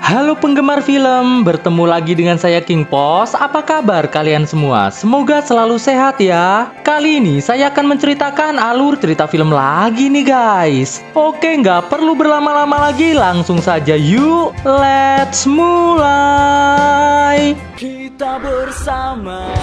Halo penggemar film, bertemu lagi dengan saya King Pos. Apa kabar kalian semua? Semoga selalu sehat ya. Kali ini saya akan menceritakan alur cerita film lagi nih guys. Oke, nggak perlu berlama-lama lagi, langsung saja yuk, let's mulai. Kita bersama.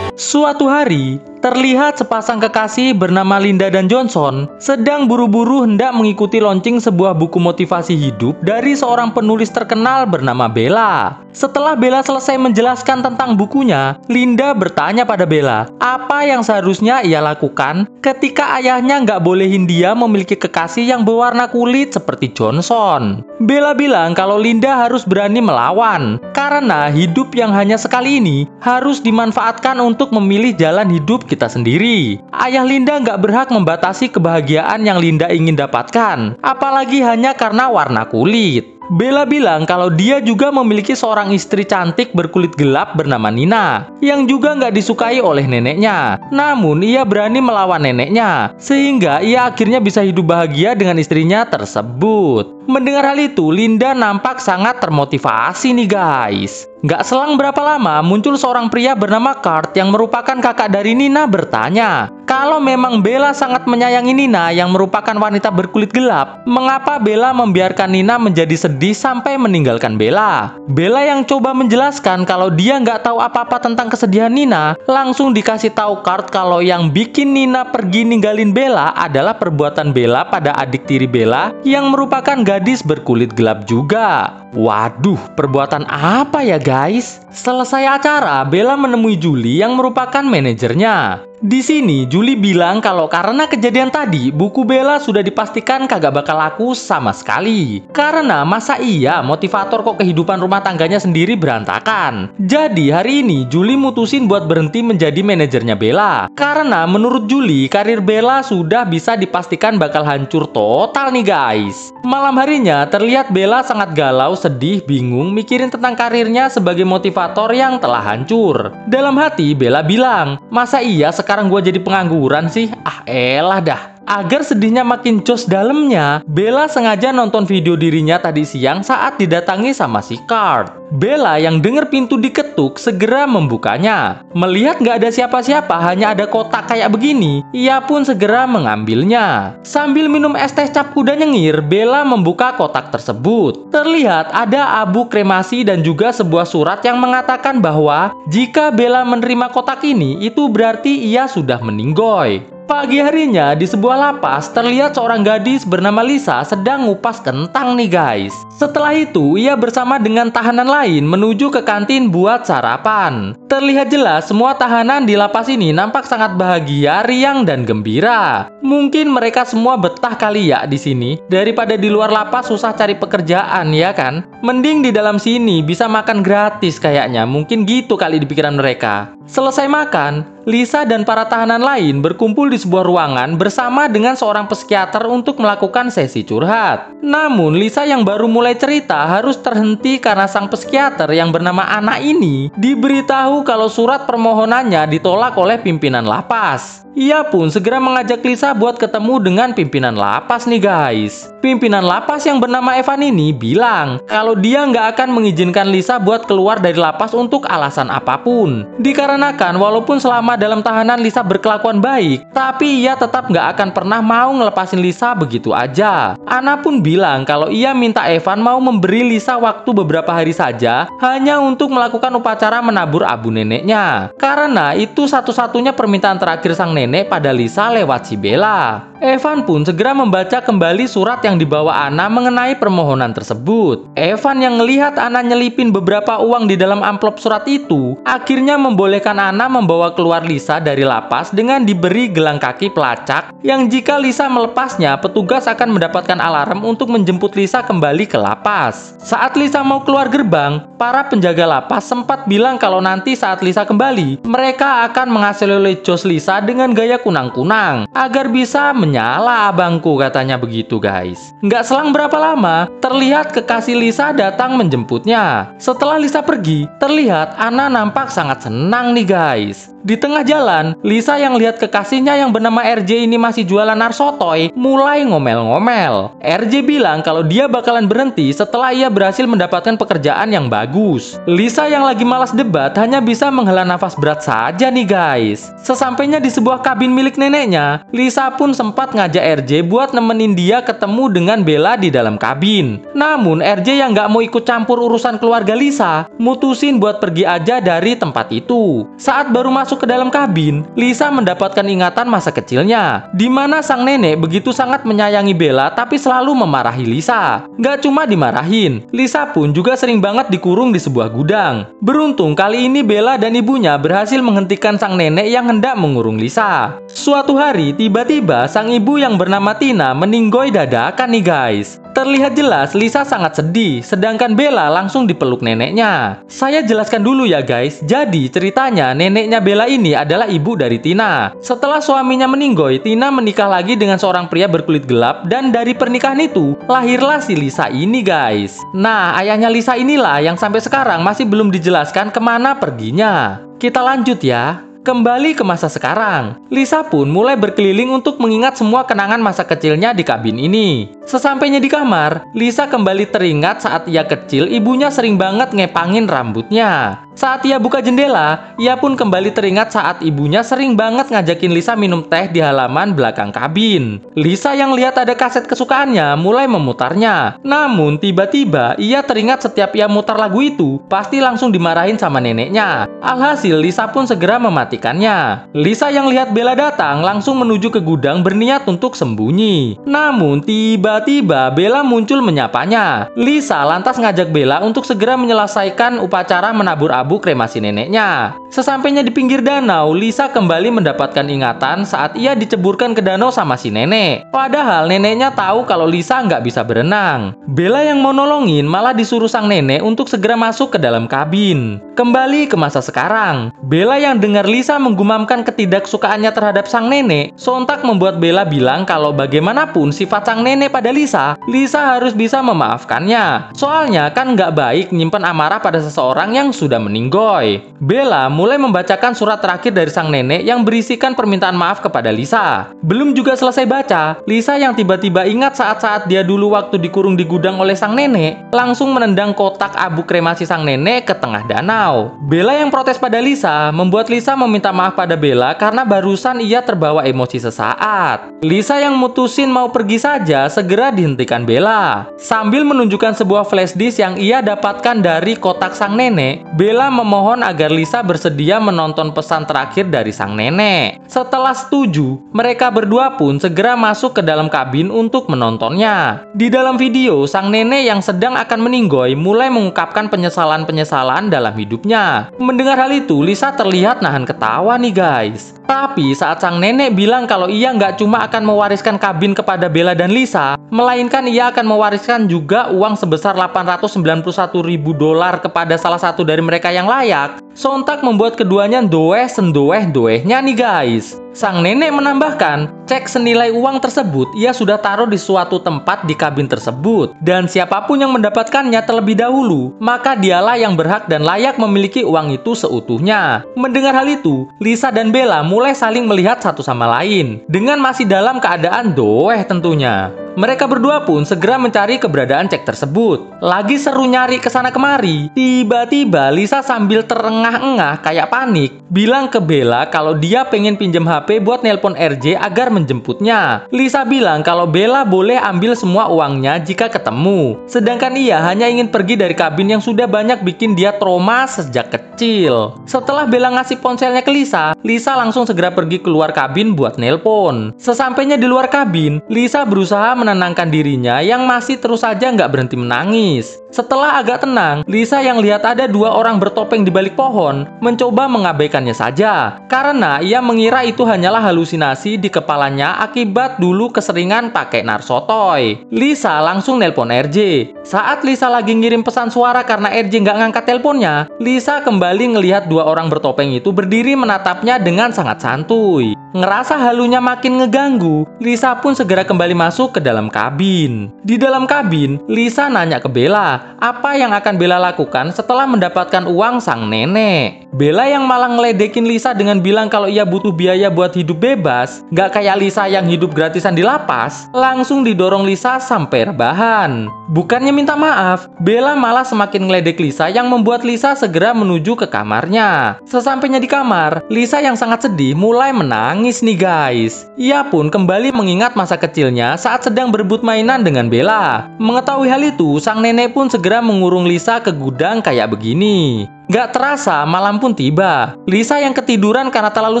Suatu hari, terlihat sepasang kekasih bernama Linda dan Johnson sedang buru-buru hendak mengikuti launching sebuah buku motivasi hidup dari seorang penulis terkenal bernama Bella. Setelah Bella selesai menjelaskan tentang bukunya, Linda bertanya pada Bella, apa yang seharusnya ia lakukan ketika ayahnya nggak bolehin dia memiliki kekasih yang berwarna kulit seperti Johnson. Bella bilang kalau Linda harus berani melawan, karena hidup yang hanya sekali ini harus dimanfaatkan untuk memilih jalan hidup kita sendiri. Ayah Linda nggak berhak membatasi kebahagiaan yang Linda ingin dapatkan, apalagi hanya karena warna kulit. Bella bilang kalau dia juga memiliki seorang istri cantik berkulit gelap bernama Nina, yang juga nggak disukai oleh neneknya. Namun ia berani melawan neneknya, sehingga ia akhirnya bisa hidup bahagia dengan istrinya tersebut. Mendengar hal itu, Linda nampak sangat termotivasi nih guys. Nggak selang berapa lama, muncul seorang pria bernama Kurt yang merupakan kakak dari Nina bertanya, kalau memang Bella sangat menyayangi Nina yang merupakan wanita berkulit gelap, mengapa Bella membiarkan Nina menjadi sedih sampai meninggalkan Bella? Bella yang coba menjelaskan kalau dia nggak tahu apa-apa tentang kesedihan Nina, langsung dikasih tahu Kurt kalau yang bikin Nina pergi ninggalin Bella adalah perbuatan Bella pada adik tiri Bella yang merupakan gadis berkulit gelap juga. Waduh, perbuatan apa ya guys? Selesai acara, Bella menemui Julie yang merupakan manajernya. Di sini, Julie bilang kalau karena kejadian tadi, buku Bella sudah dipastikan kagak bakal laku sama sekali. Karena masa iya motivator kok kehidupan rumah tangganya sendiri berantakan. Jadi hari ini Julie mutusin buat berhenti menjadi manajernya Bella. Karena menurut Julie, karir Bella sudah bisa dipastikan bakal hancur total nih guys. Malam harinya terlihat Bella sangat galau, sedih, bingung mikirin tentang karirnya sebagai motivator yang telah hancur. Dalam hati Bella bilang, masa iya sekarang gue jadi pengangguran sih? Ah elah dah. Agar sedihnya makin jos dalamnya, Bella sengaja nonton video dirinya tadi siang saat didatangi sama si Kurt. Bella yang dengar pintu diketuk segera membukanya. Melihat nggak ada siapa-siapa, hanya ada kotak kayak begini, ia pun segera mengambilnya. Sambil minum es teh cap kuda nyengir, Bella membuka kotak tersebut. Terlihat ada abu kremasi dan juga sebuah surat yang mengatakan bahwa jika Bella menerima kotak ini, itu berarti ia sudah meninggoy. Pagi harinya di sebuah lapas terlihat seorang gadis bernama Lisa sedang ngupas kentang nih guys. Setelah itu ia bersama dengan tahanan lain menuju ke kantin buat sarapan. Terlihat jelas semua tahanan di lapas ini nampak sangat bahagia, riang dan gembira. Mungkin mereka semua betah kali ya di sini, daripada di luar lapas susah cari pekerjaan ya kan. Mending di dalam sini bisa makan gratis kayaknya, mungkin gitu kali di pikiran mereka. Selesai makan, Lisa dan para tahanan lain berkumpul di sebuah ruangan bersama dengan seorang psikiater untuk melakukan sesi curhat. Namun Lisa yang baru mulai cerita harus terhenti karena sang psikiater yang bernama Ana ini diberitahu kalau surat permohonannya ditolak oleh pimpinan lapas. Ia pun segera mengajak Lisa buat ketemu dengan pimpinan lapas nih guys. Pimpinan lapas yang bernama Evan ini bilang kalau dia nggak akan mengizinkan Lisa buat keluar dari lapas untuk alasan apapun. Dikarenakan walaupun selama dalam tahanan Lisa berkelakuan baik, tapi ia tetap nggak akan pernah mau ngelepasin Lisa begitu aja. Ana pun bilang kalau ia minta Evan mau memberi Lisa waktu beberapa hari saja hanya untuk melakukan upacara menabur abu neneknya. Karena itu satu-satunya permintaan terakhir sang nenek pada Lisa lewat si Bella. Evan pun segera membaca kembali surat yang dibawa Ana mengenai permohonan tersebut. Evan yang melihat Ana nyelipin beberapa uang di dalam amplop surat itu, akhirnya membolehkan Ana membawa keluar Lisa dari lapas dengan diberi gelang kaki pelacak yang jika Lisa melepasnya, petugas akan mendapatkan alarm untuk menjemput Lisa kembali ke lapas. Saat Lisa mau keluar gerbang, para penjaga lapas sempat bilang kalau nanti saat Lisa kembali, mereka akan mengaseleri jos Lisa dengan gaya kunang-kunang agar bisa menyala abangku, katanya begitu guys. Nggak selang berapa lama, terlihat kekasih Lisa datang menjemputnya. Setelah Lisa pergi, terlihat Ana nampak sangat senang nih guys. Di tengah jalan, Lisa yang lihat kekasihnya yang bernama RJ ini masih jualan narsotoy, mulai ngomel-ngomel. RJ bilang kalau dia bakalan berhenti setelah ia berhasil mendapatkan pekerjaan yang bagus. Lisa yang lagi malas debat hanya bisa menghela nafas berat saja nih guys. Sesampainya di sebuah kabin milik neneknya, Lisa pun sempat ngajak RJ buat nemenin dia ketemu dengan Bella di dalam kabin. Namun RJ yang nggak mau ikut campur urusan keluarga Lisa, mutusin buat pergi aja dari tempat itu. Saat baru masuk ke dalam kabin, Lisa mendapatkan ingatan masa kecilnya, di mana sang nenek begitu sangat menyayangi Bella tapi selalu memarahi Lisa. Gak cuma dimarahin, Lisa pun juga sering banget dikurung di sebuah gudang. Beruntung kali ini Bella dan ibunya berhasil menghentikan sang nenek yang hendak mengurung Lisa. Suatu hari, tiba-tiba sang ibu yang bernama Tina meninggoy dadakan nih guys. Terlihat jelas Lisa sangat sedih, sedangkan Bella langsung dipeluk neneknya. Saya jelaskan dulu ya guys, jadi ceritanya neneknya Bella ini adalah ibu dari Tina. Setelah suaminya meninggoy, Tina menikah lagi dengan seorang pria berkulit gelap dan dari pernikahan itu, lahirlah si Lisa ini guys. Nah, ayahnya Lisa inilah yang sampai sekarang masih belum dijelaskan kemana perginya. Kita lanjut ya. Kembali ke masa sekarang, Lisa pun mulai berkeliling untuk mengingat semua kenangan masa kecilnya di kabin ini. Sesampainya di kamar, Lisa kembali teringat saat ia kecil ibunya sering banget ngepangin rambutnya. Saat ia buka jendela, ia pun kembali teringat saat ibunya sering banget ngajakin Lisa minum teh di halaman belakang kabin. Lisa yang lihat ada kaset kesukaannya mulai memutarnya. Namun tiba-tiba ia teringat setiap ia mutar lagu itu, pasti langsung dimarahin sama neneknya. Alhasil Lisa pun segera mematikannya. Lisa yang lihat Bella datang langsung menuju ke gudang berniat untuk sembunyi. Namun tiba-tiba Bella muncul menyapanya. Lisa lantas ngajak Bella untuk segera menyelesaikan upacara menabur abu kremasi neneknya. Sesampainya di pinggir danau, Lisa kembali mendapatkan ingatan saat ia diceburkan ke danau sama si nenek. Padahal neneknya tahu kalau Lisa nggak bisa berenang. Bella yang mau nolongin malah disuruh sang nenek untuk segera masuk ke dalam kabin. Kembali ke masa sekarang, Bella yang dengar Lisa menggumamkan ketidaksukaannya terhadap sang nenek, sontak membuat Bella bilang kalau bagaimanapun sifat sang nenek pada Lisa, Lisa harus bisa memaafkannya. Soalnya kan nggak baik nyimpen amarah pada seseorang yang sudah meninggoy. Bella mulai membacakan surat terakhir dari sang nenek yang berisikan permintaan maaf kepada Lisa. Belum juga selesai baca, Lisa yang tiba-tiba ingat saat-saat dia dulu waktu dikurung di gudang oleh sang nenek, langsung menendang kotak abu kremasi sang nenek ke tengah danau. Bella yang protes pada Lisa membuat Lisa meminta maaf pada Bella karena barusan ia terbawa emosi sesaat. Lisa yang mutusin mau pergi saja segera dihentikan Bella. Sambil menunjukkan sebuah flash disk yang ia dapatkan dari kotak sang nenek, Bella memohon agar Lisa bersedia menonton pesan terakhir dari sang nenek. Setelah setuju, mereka berdua pun segera masuk ke dalam kabin untuk menontonnya. Di dalam video, sang nenek yang sedang akan meninggoy mulai mengungkapkan penyesalan-penyesalan dalam hidupnya. Mendengar hal itu, Lisa terlihat nahan ketawa nih guys. Tapi saat sang nenek bilang kalau ia nggak cuma akan mewariskan kabin kepada Bella dan Lisa, melainkan ia akan mewariskan juga uang sebesar $891.000 kepada salah satu dari mereka yang layak, sontak membuat keduanya doeh-sendoeh-doehnya nih guys. Sang nenek menambahkan, cek senilai uang tersebut ia sudah taruh di suatu tempat di kabin tersebut, dan siapapun yang mendapatkannya terlebih dahulu, maka dialah yang berhak dan layak memiliki uang itu seutuhnya. Mendengar hal itu, Lisa dan Bella mulai saling melihat satu sama lain, dengan masih dalam keadaan doeh tentunya. Mereka berdua pun segera mencari keberadaan cek tersebut. Lagi seru nyari kesana kemari, tiba-tiba Lisa sambil terengah-engah kayak panik, bilang ke Bella kalau dia pengen pinjam HP buat nelpon RJ agar menjemputnya. Lisa bilang kalau Bella boleh ambil semua uangnya jika ketemu, sedangkan ia hanya ingin pergi dari kabin yang sudah banyak bikin dia trauma sejak kecil. Setelah Bella ngasih ponselnya ke Lisa, Lisa langsung segera pergi keluar kabin buat nelpon. Sesampainya di luar kabin, Lisa berusaha menenangkan dirinya yang masih terus saja nggak berhenti menangis. Setelah agak tenang, Lisa yang lihat ada dua orang bertopeng di balik pohon mencoba mengabaikannya saja karena ia mengira itu hanyalah halusinasi di kepalanya akibat dulu keseringan pakai narsotoy. Lisa langsung nelpon RJ. Saat Lisa lagi ngirim pesan suara karena RJ nggak ngangkat teleponnya, Lisa kembali ngelihat dua orang bertopeng itu berdiri menatapnya dengan sangat santuy. Ngerasa halunya makin ngeganggu, Lisa pun segera kembali masuk ke dalam kabin. Di dalam kabin, Lisa nanya ke Bella, apa yang akan Bella lakukan setelah mendapatkan uang sang nenek. Bella yang malah ngeledekin Lisa dengan bilang kalau ia butuh biaya buat hidup bebas, nggak kayak Lisa yang hidup gratisan di lapas, langsung didorong Lisa sampai rebahan. Bukannya minta maaf, Bella malah semakin ngeledek Lisa yang membuat Lisa segera menuju ke kamarnya. Sesampainya di kamar, Lisa yang sangat sedih mulai menangis nih guys. Ia pun kembali mengingat masa kecilnya saat sedang berebut mainan dengan Bella. Mengetahui hal itu, sang nenek pun segera mengurung Lisa ke gudang kayak begini. Gak terasa, malam pun tiba. Lisa yang ketiduran karena terlalu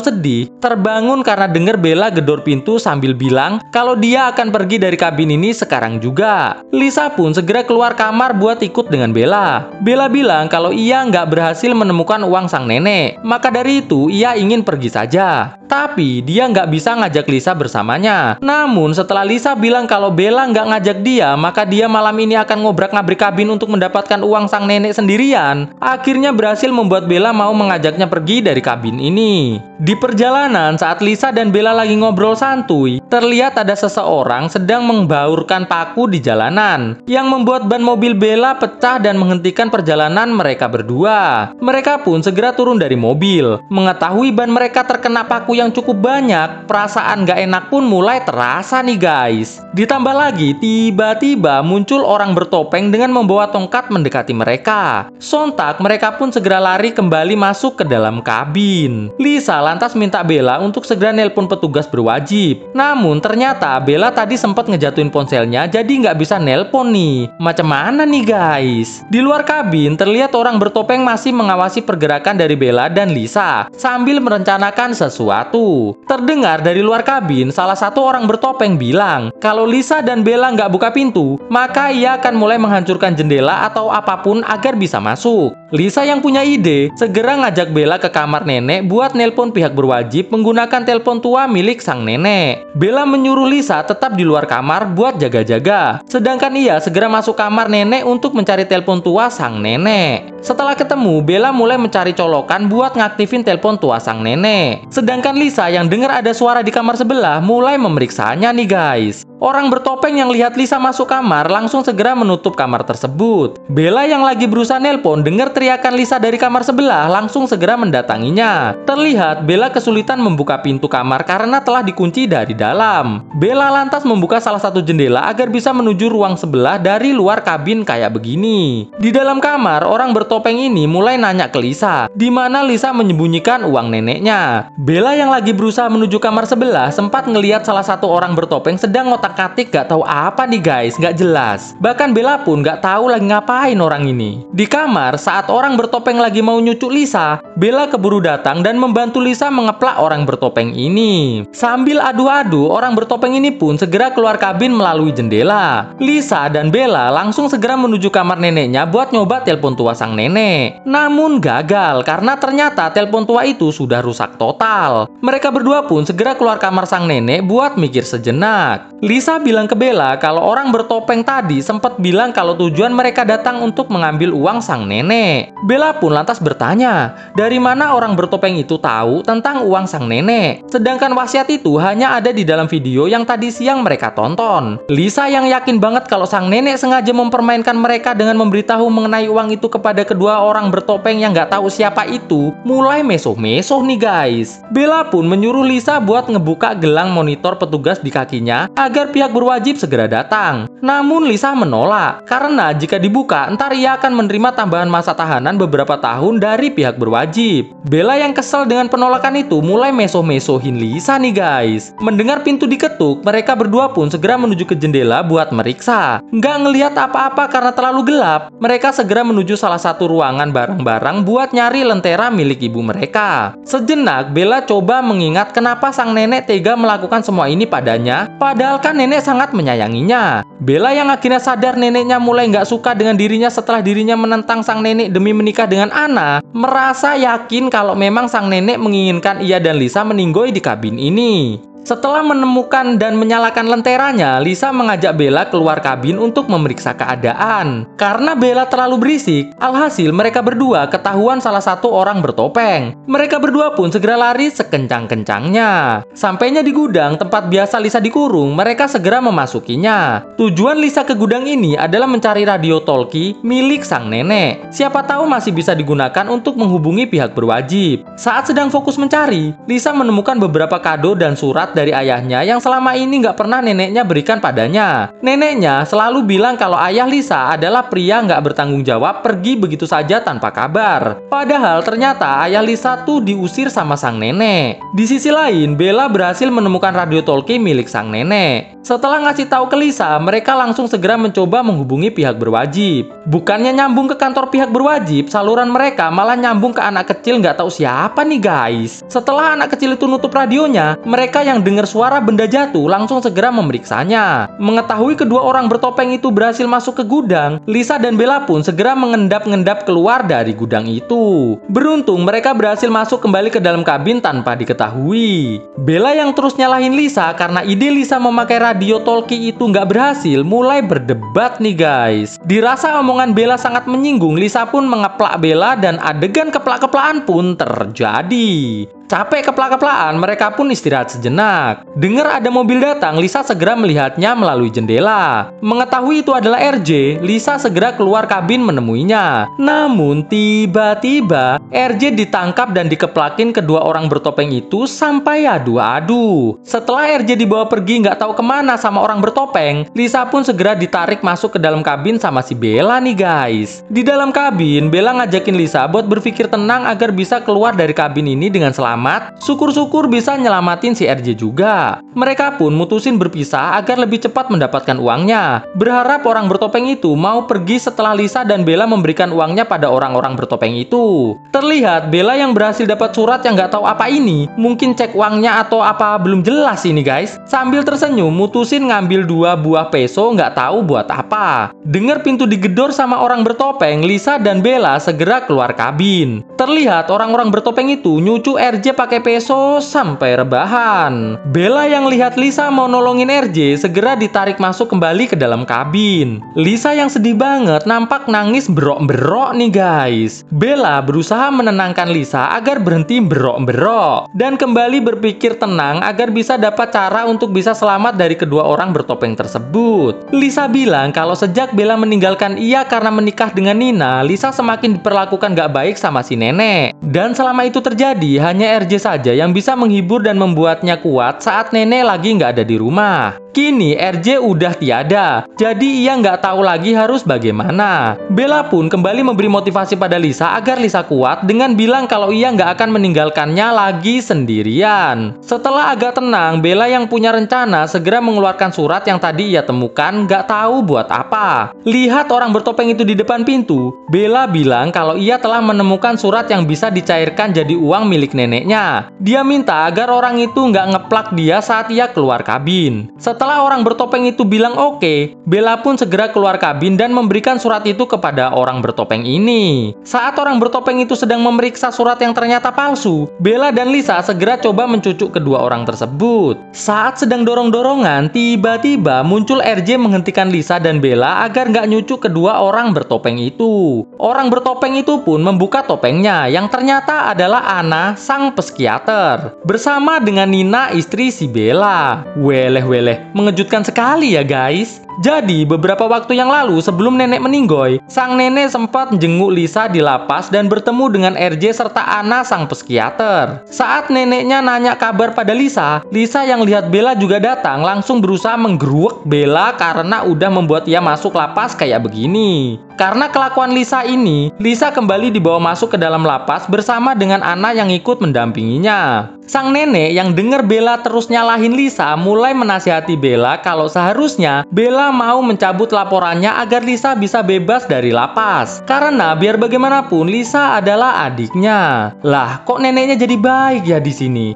sedih, terbangun karena dengar Bella gedor pintu sambil bilang kalau dia akan pergi dari kabin ini sekarang juga. Lisa pun segera keluar kamar buat ikut dengan Bella. Bella bilang kalau ia nggak berhasil menemukan uang sang nenek, maka dari itu ia ingin pergi saja. Tapi dia nggak bisa ngajak Lisa bersamanya. Namun setelah Lisa bilang kalau Bella nggak ngajak dia, maka dia malam ini akan ngobrak-ngabrik kabin untuk mendapatkan uang sang nenek sendirian. Akhirnya berhasil membuat Bella mau mengajaknya pergi dari kabin ini. Di perjalanan saat Lisa dan Bella lagi ngobrol santuy, terlihat ada seseorang sedang membaurkan paku di jalanan yang membuat ban mobil Bella pecah dan menghentikan perjalanan mereka berdua. Mereka pun segera turun dari mobil. Mengetahui ban mereka terkena paku yang cukup banyak, perasaan gak enak pun mulai terasa nih guys. Ditambah lagi, tiba-tiba muncul orang bertopeng dengan membawa tongkat mendekati mereka. Sontak mereka pun segera lari kembali masuk ke dalam kabin. Lisa lantas minta Bella untuk segera nelpon petugas berwajib. Namun ternyata Bella tadi sempat ngejatuhin ponselnya, jadi nggak bisa nelpon nih. Macam mana nih guys? Di luar kabin terlihat orang bertopeng masih mengawasi pergerakan dari Bella dan Lisa sambil merencanakan sesuatu. Terdengar dari luar kabin salah satu orang bertopeng bilang kalau Lisa dan Bella nggak buka pintu, maka ia akan mulai menghancurkan jendela atau apapun agar bisa masuk. Lisa yang punya ide segera ngajak Bella ke kamar nenek buat nelpon pihak berwajib menggunakan telepon tua milik sang nenek. Bella menyuruh Lisa tetap di luar kamar buat jaga-jaga, sedangkan ia segera masuk kamar nenek untuk mencari telepon tua sang nenek. Setelah ketemu, Bella mulai mencari colokan buat ngaktifin telepon tua sang nenek. Sedangkan Lisa yang dengar ada suara di kamar sebelah mulai memeriksanya nih guys. Orang bertopeng yang lihat Lisa masuk kamar langsung segera menutup kamar tersebut. Bella yang lagi berusaha nelpon dengar teriakan Lisa dari kamar sebelah langsung segera mendatanginya. Terlihat Bella kesulitan membuka pintu kamar karena telah dikunci dari dalam. Bella lantas membuka salah satu jendela agar bisa menuju ruang sebelah dari luar kabin kayak begini. Di dalam kamar, orang bertopeng ini mulai nanya ke Lisa, di mana Lisa menyembunyikan uang neneknya. Bella yang lagi berusaha menuju kamar sebelah sempat ngelihat salah satu orang bertopeng sedang ngotak-atik gak tahu apa nih guys, gak jelas. Bahkan Bella pun gak tahu lagi ngapain orang ini. Di kamar, saat orang bertopeng lagi mau nyucuk Lisa, Bella keburu datang dan membantu Lisa mengeplak orang bertopeng ini. Sambil adu-adu, orang bertopeng ini pun segera keluar kabin melalui jendela. Lisa dan Bella langsung segera menuju kamar neneknya buat nyoba telepon tua sang nenek. Namun gagal karena ternyata telepon tua itu sudah rusak total. Mereka berdua pun segera keluar kamar sang nenek buat mikir sejenak. Lisa bilang ke Bella kalau orang bertopeng tadi sempat bilang kalau tujuan mereka datang untuk mengambil uang sang nenek. Bella pun lantas bertanya, dari mana orang bertopeng itu tahu tentang uang sang nenek? Sedangkan wasiat itu hanya ada di dalam video yang tadi siang mereka tonton. Lisa yang yakin banget kalau sang nenek sengaja mempermainkan mereka dengan memberitahu mengenai uang itu kepada kedua orang bertopeng yang nggak tahu siapa itu, mulai mesoh-mesoh nih guys. Bella pun menyuruh Lisa buat ngebuka gelang monitor petugas di kakinya agar pihak berwajib segera datang. Namun Lisa menolak, karena jika dibuka, ntar ia akan menerima tambahan masa tahanan beberapa tahun dari pihak berwajib. Bella yang kesal dengan penolakan itu mulai mesoh-mesohin Lisa nih guys. Mendengar pintu diketuk, mereka berdua pun segera menuju ke jendela buat meriksa. Nggak ngelihat apa-apa karena terlalu gelap, mereka segera menuju salah satu ruangan barang-barang buat nyari lentera milik ibu mereka. Sejenak, Bella coba mengingat kenapa sang nenek tega melakukan semua ini padanya, padahal kan nenek sangat menyayanginya. Bella yang akhirnya sadar neneknya mulai nggak suka dengan dirinya setelah dirinya menentang sang nenek demi menikah dengan Anna, merasa yakin kalau memang sang nenek menginginkan ia dan Lisa meninggoy di kabin ini. Setelah menemukan dan menyalakan lenteranya, Lisa mengajak Bella keluar kabin untuk memeriksa keadaan. Karena Bella terlalu berisik, alhasil mereka berdua ketahuan salah satu orang bertopeng. Mereka berdua pun segera lari sekencang-kencangnya. Sampainya di gudang tempat biasa Lisa dikurung, mereka segera memasukinya. Tujuan Lisa ke gudang ini adalah mencari radio talkie milik sang nenek. Siapa tahu masih bisa digunakan untuk menghubungi pihak berwajib. Saat sedang fokus mencari, Lisa menemukan beberapa kado dan surat dari ayahnya yang selama ini nggak pernah neneknya berikan padanya. Neneknya selalu bilang kalau ayah Lisa adalah pria nggak bertanggung jawab pergi begitu saja tanpa kabar. Padahal ternyata ayah Lisa tuh diusir sama sang nenek. Di sisi lain, Bella berhasil menemukan radio talkie milik sang nenek. Setelah ngasih tahu ke Lisa, mereka langsung segera mencoba menghubungi pihak berwajib. Bukannya nyambung ke kantor pihak berwajib, saluran mereka malah nyambung ke anak kecil nggak tahu siapa nih guys. Setelah anak kecil itu nutup radionya, mereka yang dengar suara benda jatuh langsung segera memeriksanya. Mengetahui kedua orang bertopeng itu berhasil masuk ke gudang, Lisa dan Bella pun segera mengendap-ngendap keluar dari gudang itu. Beruntung mereka berhasil masuk kembali ke dalam kabin tanpa diketahui. Bella yang terus nyalahin Lisa karena ide Lisa memakai radio talkie itu nggak berhasil mulai berdebat nih guys. Dirasa omongan Bella sangat menyinggung, Lisa pun mengeplak Bella dan adegan keplak-keplakan pun terjadi. Capek keplak-keplakan, mereka pun istirahat sejenak. Dengar ada mobil datang, Lisa segera melihatnya melalui jendela. Mengetahui itu adalah RJ, Lisa segera keluar kabin menemuinya. Namun tiba-tiba RJ ditangkap dan dikeplakin kedua orang bertopeng itu sampai adu-adu. Setelah RJ dibawa pergi nggak tahu kemana sama orang bertopeng, Lisa pun segera ditarik masuk ke dalam kabin sama si Bella nih guys. Di dalam kabin, Bella ngajakin Lisa buat berpikir tenang agar bisa keluar dari kabin ini dengan selamat. Syukur-syukur bisa nyelamatin si RJ juga. Mereka pun mutusin berpisah agar lebih cepat mendapatkan uangnya. Berharap orang bertopeng itu mau pergi setelah Lisa dan Bella memberikan uangnya pada orang-orang bertopeng itu. Terlihat Bella yang berhasil dapat surat yang nggak tahu apa ini, mungkin cek uangnya atau apa belum jelas ini guys. Sambil tersenyum mutusin ngambil 2 buah peso nggak tahu buat apa. Dengar pintu digedor sama orang bertopeng, Lisa dan Bella segera keluar kabin. Terlihat orang-orang bertopeng itu nyucu RJ pakai peso sampai rebahan. Bella yang lihat Lisa mau nolongin RJ segera ditarik masuk kembali ke dalam kabin. Lisa yang sedih banget nampak nangis berok-berok nih guys. Bella berusaha menenangkan Lisa agar berhenti berok-berok dan kembali berpikir tenang agar bisa dapat cara untuk bisa selamat dari kedua orang bertopeng tersebut. Lisa bilang kalau sejak Bella meninggalkan ia karena menikah dengan Nina, Lisa semakin diperlakukan gak baik sama si nenek. Dan selama itu terjadi, hanya RJ saja yang bisa menghibur dan membuatnya kuat saat nenek lagi nggak ada di rumah. Kini RJ udah tiada, jadi ia nggak tahu lagi harus bagaimana. Bella pun kembali memberi motivasi pada Lisa agar Lisa kuat dengan bilang kalau ia nggak akan meninggalkannya lagi sendirian. Setelah agak tenang, Bella yang punya rencana segera mengeluarkan surat yang tadi ia temukan nggak tahu buat apa. Lihat orang bertopeng itu di depan pintu, Bella bilang kalau ia telah menemukan surat yang bisa dicairkan jadi uang milik neneknya. Dia minta agar orang itu nggak ngeplak dia saat ia keluar kabin. Setelah orang bertopeng itu bilang oke, Bella pun segera keluar kabin dan memberikan surat itu kepada orang bertopeng ini. Saat orang bertopeng itu sedang memeriksa surat yang ternyata palsu, Bella dan Lisa segera coba mencucuk kedua orang tersebut. Saat sedang dorong-dorongan, tiba-tiba muncul RJ menghentikan Lisa dan Bella agar nggak nyucuk kedua orang bertopeng itu. Orang bertopeng itu pun membuka topengnya yang ternyata adalah Anna, sang psikiater, bersama dengan Nina, istri si Bella. Weleh-weleh, mengejutkan sekali ya guys. Jadi beberapa waktu yang lalu sebelum nenek meninggoy, sang nenek sempat jenguk Lisa di lapas dan bertemu dengan RJ serta Anna, sang psikiater. Saat neneknya nanya kabar pada Lisa, Lisa yang lihat Bella juga datang langsung berusaha menggeruwek Bella karena udah membuat ia masuk lapas kayak begini. Karena kelakuan Lisa ini, Lisa kembali dibawa masuk ke dalam lapas bersama dengan Anna yang ikut mendampinginya. Sang nenek yang dengar Bella terus nyalahin Lisa mulai menasihati Bella kalau seharusnya Bella Bella mau mencabut laporannya agar Lisa bisa bebas dari lapas. Karena biar bagaimanapun Lisa adalah adiknya. Lah, kok neneknya jadi baik ya di sini?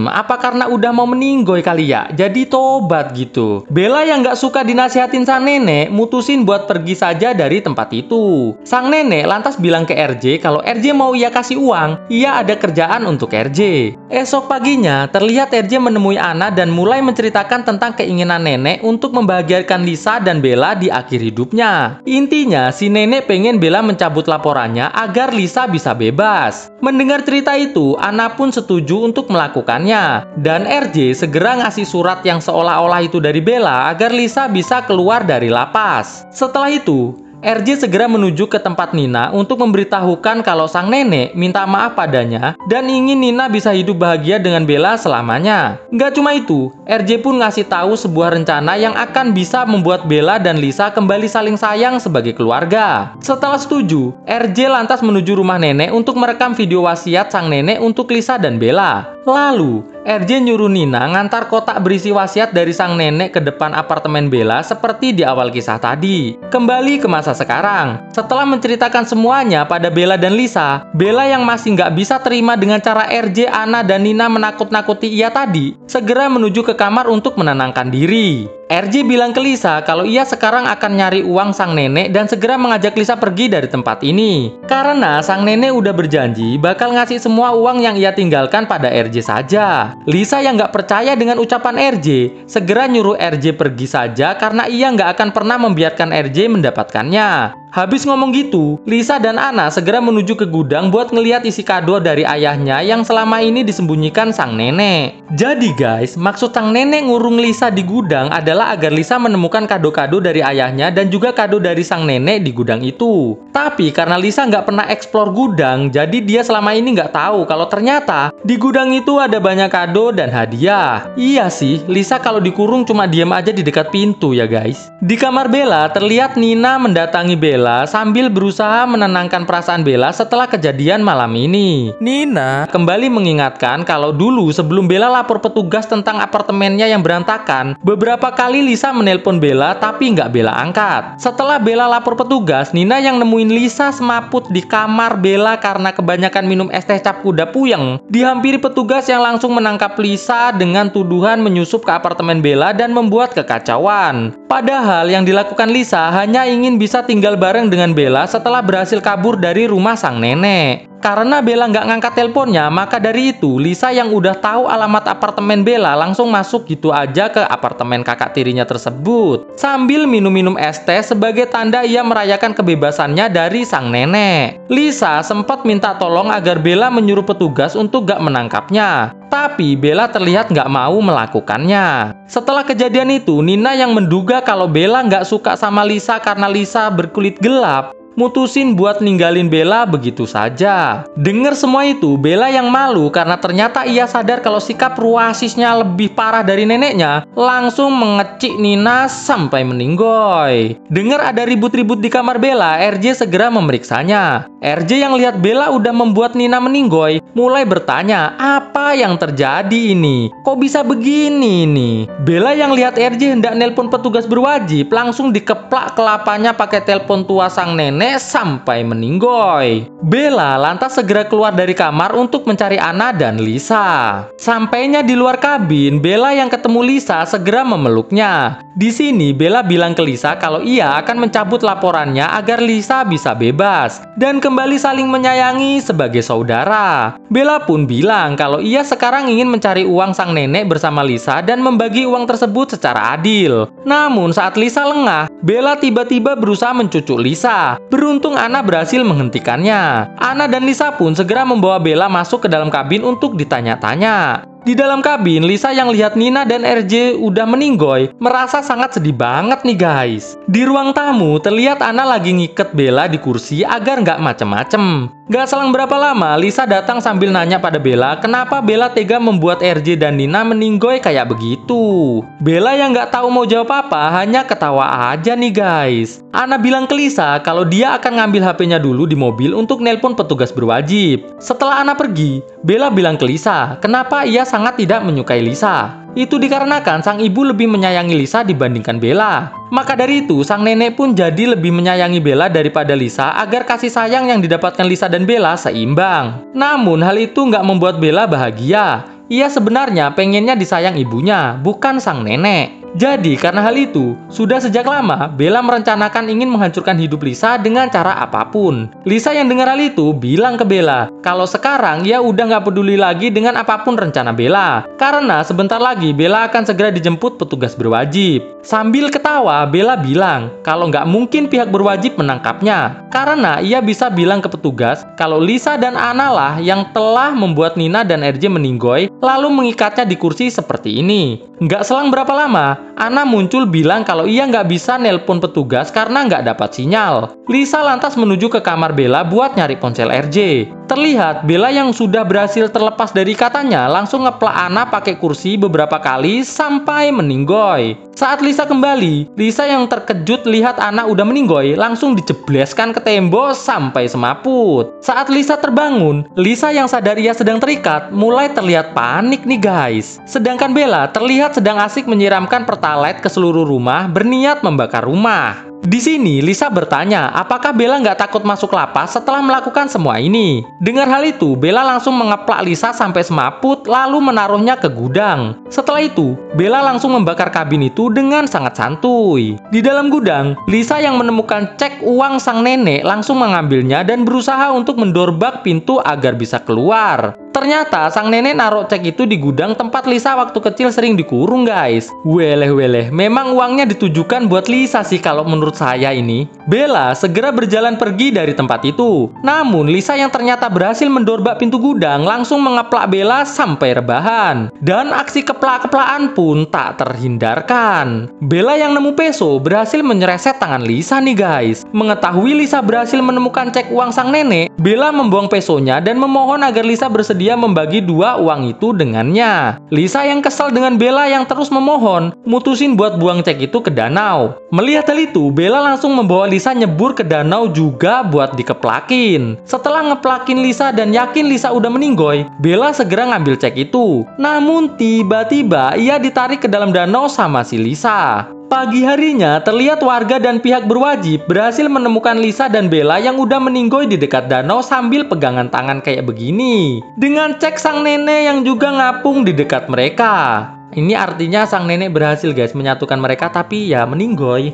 Apa karena udah mau meninggoy kali ya? Jadi tobat gitu. Bella yang nggak suka dinasihatin sang nenek, mutusin buat pergi saja dari tempat itu. Sang nenek lantas bilang ke RJ kalau RJ mau ia kasih uang, ia ada kerjaan untuk RJ. Esok paginya, terlihat RJ menemui Anna dan mulai menceritakan tentang keinginan nenek untuk membahagiakan Lisa dan Bella di akhir hidupnya. Intinya, si nenek pengen Bella mencabut laporannya agar Lisa bisa bebas. Mendengar cerita itu, Anna pun setuju untuk melakukannya. Dan RJ segera ngasih surat yang seolah-olah itu dari Bella agar Lisa bisa keluar dari lapas. Setelah itu, RJ segera menuju ke tempat Nina untuk memberitahukan kalau sang nenek minta maaf padanya dan ingin Nina bisa hidup bahagia dengan Bella selamanya. Nggak cuma itu, RJ pun ngasih tahu sebuah rencana yang akan bisa membuat Bella dan Lisa kembali saling sayang sebagai keluarga. Setelah setuju, RJ lantas menuju rumah nenek untuk merekam video wasiat sang nenek untuk Lisa dan Bella. Lalu, RJ nyuruh Nina ngantar kotak berisi wasiat dari sang nenek ke depan apartemen Bella seperti di awal kisah tadi. Kembali ke masa sekarang. Setelah menceritakan semuanya pada Bella dan Lisa, Bella yang masih nggak bisa terima dengan cara RJ, Anna, dan Nina menakut-nakuti ia tadi, segera menuju ke kamar untuk menenangkan diri. RJ bilang ke Lisa kalau ia sekarang akan nyari uang sang nenek dan segera mengajak Lisa pergi dari tempat ini. Karena sang nenek udah berjanji bakal ngasih semua uang yang ia tinggalkan pada RJ saja. Lisa yang nggak percaya dengan ucapan RJ, segera nyuruh RJ pergi saja karena ia nggak akan pernah membiarkan RJ mendapatkannya. Habis ngomong gitu, Lisa dan Anna segera menuju ke gudang buat ngeliat isi kado dari ayahnya yang selama ini disembunyikan sang nenek. Jadi guys, maksud sang nenek ngurung Lisa di gudang adalah agar Lisa menemukan kado-kado dari ayahnya dan juga kado dari sang nenek di gudang itu. Tapi karena Lisa nggak pernah eksplor gudang, jadi dia selama ini nggak tahu kalau ternyata di gudang itu ada banyak kado dan hadiah. Iya sih, Lisa kalau dikurung cuma diam aja di dekat pintu ya guys. Di kamar Bella, terlihat Nina mendatangi Bella sambil berusaha menenangkan perasaan Bella setelah kejadian malam ini. Nina kembali mengingatkan kalau dulu sebelum Bella lapor petugas tentang apartemennya yang berantakan, beberapa kali Lisa menelpon Bella tapi nggak Bella angkat. Setelah Bella lapor petugas, Nina yang nemuin Lisa semaput di kamar Bella karena kebanyakan minum es teh cap kuda puyeng. Dihampiri petugas yang langsung menangkap Lisa dengan tuduhan menyusup ke apartemen Bella dan membuat kekacauan. Padahal yang dilakukan Lisa hanya ingin bisa tinggal bareng dengan Bella setelah berhasil kabur dari rumah sang nenek. Karena Bella nggak ngangkat teleponnya, maka dari itu Lisa yang udah tahu alamat apartemen Bella langsung masuk gitu aja ke apartemen kakak tirinya tersebut. Sambil minum-minum es teh sebagai tanda ia merayakan kebebasannya dari sang nenek. Lisa sempat minta tolong agar Bella menyuruh petugas untuk gak menangkapnya. Tapi Bella terlihat nggak mau melakukannya. Setelah kejadian itu, Nina yang menduga kalau Bella nggak suka sama Lisa karena Lisa berkulit gelap, mutusin buat ninggalin Bella begitu saja. Dengar semua itu, Bella yang malu karena ternyata ia sadar kalau sikap ruasisnya lebih parah dari neneknya, langsung mengecik Nina sampai meninggoy. Dengar ada ribut-ribut di kamar Bella, RJ segera memeriksanya. RJ yang lihat Bella udah membuat Nina meninggoy, mulai bertanya, apa yang terjadi ini? Kok bisa begini nih? Bella yang lihat RJ hendak nelpon petugas berwajib, langsung dikeplak kelapanya pakai telepon tua sang nenek sampai meninggoy. Bella lantas segera keluar dari kamar untuk mencari Anna dan Lisa. Sampainya di luar kabin, Bella yang ketemu Lisa segera memeluknya. Di sini Bella bilang ke Lisa kalau ia akan mencabut laporannya agar Lisa bisa bebas dan kembali saling menyayangi sebagai saudara. Bella pun bilang kalau ia sekarang ingin mencari uang sang nenek bersama Lisa dan membagi uang tersebut secara adil. Namun saat Lisa lengah, Bella tiba-tiba berusaha mencucuk Lisa. Beruntung Anna berhasil menghentikannya. Anna dan Lisa pun segera membawa Bella masuk ke dalam kabin untuk ditanya-tanya. Di dalam kabin, Lisa yang lihat Nina dan RJ udah meninggoy merasa sangat sedih banget nih guys. Di ruang tamu, terlihat Anna lagi ngiket Bella di kursi agar nggak macem-macem. Gak selang berapa lama, Lisa datang sambil nanya pada Bella kenapa Bella tega membuat RJ dan Nina meninggoy kayak begitu. Bella yang nggak tahu mau jawab apa, hanya ketawa aja nih guys. Anna bilang ke Lisa kalau dia akan ngambil HP-nya dulu di mobil untuk nelpon petugas berwajib. Setelah Anna pergi, Bella bilang ke Lisa kenapa ia sangat tidak menyukai Lisa. Itu dikarenakan sang ibu lebih menyayangi Lisa dibandingkan Bella. Maka dari itu, sang nenek pun jadi lebih menyayangi Bella daripada Lisa agar kasih sayang yang didapatkan Lisa dan Bella seimbang. Namun, hal itu nggak membuat Bella bahagia. Ia sebenarnya pengennya disayang ibunya, bukan sang nenek. Jadi, karena hal itu, sudah sejak lama Bella merencanakan ingin menghancurkan hidup Lisa dengan cara apapun. Lisa yang dengar hal itu bilang ke Bella kalau sekarang ia udah nggak peduli lagi dengan apapun rencana Bella. Karena sebentar lagi Bella akan segera dijemput petugas berwajib. Sambil ketawa, Bella bilang kalau nggak mungkin pihak berwajib menangkapnya. Karena ia bisa bilang ke petugas kalau Lisa dan Anna lah yang telah membuat Nina dan RJ meninggoy lalu mengikatnya di kursi seperti ini. Nggak selang berapa lama, Anna muncul bilang kalau ia nggak bisa nelpon petugas karena nggak dapat sinyal. Lisa lantas menuju ke kamar Bella buat nyari ponsel RJ. Terlihat Bella yang sudah berhasil terlepas dari ikatanya langsung ngeplak Anna pakai kursi beberapa kali sampai meninggoy. Saat Lisa kembali, Lisa yang terkejut lihat Anna udah meninggoy langsung dijebleskan ke tembok sampai semaput. Saat Lisa terbangun, Lisa yang sadar ia sedang terikat mulai terlihat panik nih guys. Sedangkan Bella terlihat sedang asik menyiramkan pertalite ke seluruh rumah berniat membakar rumah. Di sini Lisa bertanya apakah Bella nggak takut masuk lapas setelah melakukan semua ini. Dengar hal itu, Bella langsung mengeplak Lisa sampai semaput lalu menaruhnya ke gudang. Setelah itu, Bella langsung membakar kabin itu dengan sangat santuy. Di dalam gudang, Lisa yang menemukan cek uang sang nenek langsung mengambilnya dan berusaha untuk mendorbak pintu agar bisa keluar. Ternyata sang nenek naruh cek itu di gudang tempat Lisa waktu kecil sering dikurung guys. Weleh, memang uangnya ditujukan buat Lisa sih kalau menurut saya ini. Bella segera berjalan pergi dari tempat itu. Namun Lisa yang ternyata berhasil mendorbak pintu gudang langsung mengeplak Bella sampai rebahan. Dan aksi keplak-keplakan pun tak terhindarkan. Bella yang nemu peso berhasil menyereset tangan Lisa nih guys. Mengetahui Lisa berhasil menemukan cek uang sang nenek, Bella membuang pesonya dan memohon agar Lisa bersedia membagi dua uang itu dengannya. Lisa yang kesal dengan Bella yang terus memohon, mutusin buat buang cek itu ke danau. Melihat hal itu, Bella langsung membawa Lisa nyebur ke danau juga buat dikeplakin. Setelah ngeplakin Lisa dan yakin Lisa udah meninggoy, Bella segera ngambil cek itu. Namun tiba-tiba ia ditarik ke dalam danau sama si Lisa. Pagi harinya, terlihat warga dan pihak berwajib berhasil menemukan Lisa dan Bella yang udah meninggoy di dekat danau sambil pegangan tangan kayak begini. Dengan cek sang nenek yang juga ngapung di dekat mereka. Ini artinya sang nenek berhasil guys menyatukan mereka tapi ya meninggoy.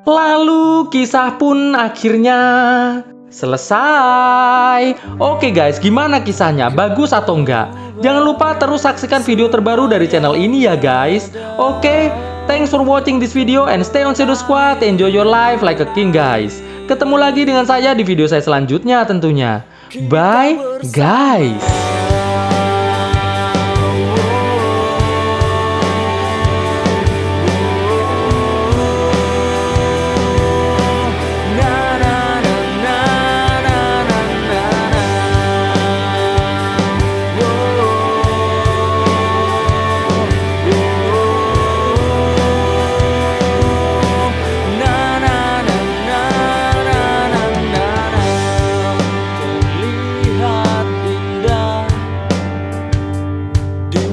Lalu kisah pun akhirnya selesai. Oke guys, gimana kisahnya? Bagus atau enggak? Jangan lupa terus saksikan video terbaru dari channel ini ya guys. Oke, thanks for watching this video and stay on Shadow Squad. Enjoy your life like a king guys. Ketemu lagi dengan saya di video saya selanjutnya tentunya. Bye guys.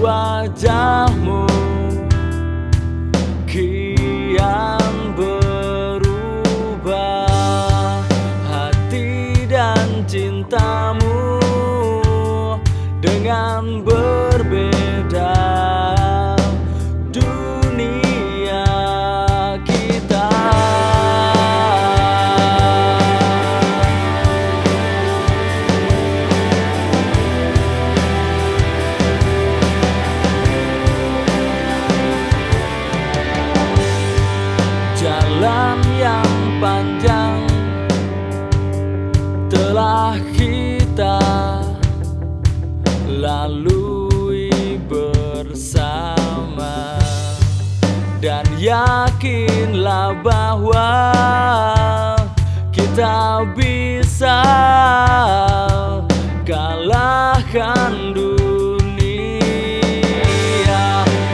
Wajahmu kian berubah, hati dan cintamu dengan berbeda. Dunia kita jalan yang panjang telah kita lalui bersama, dan yakinlah bahwa kita bisa kalahkan dunia.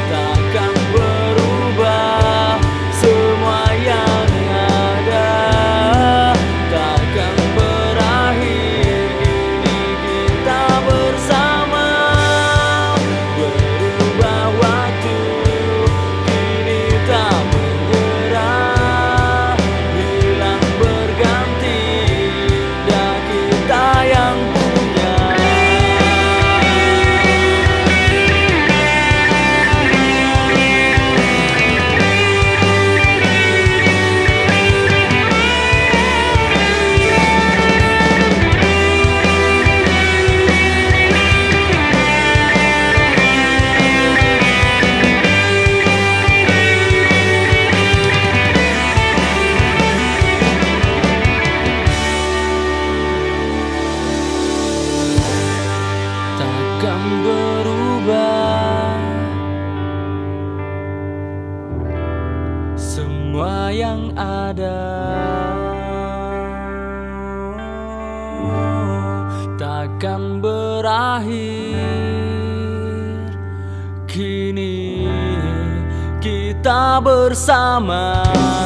Takkan berubah semua yang ada, takkan berakhir ini kita bersama. Berubah waktu ada, takkan berakhir. Kini kita bersama.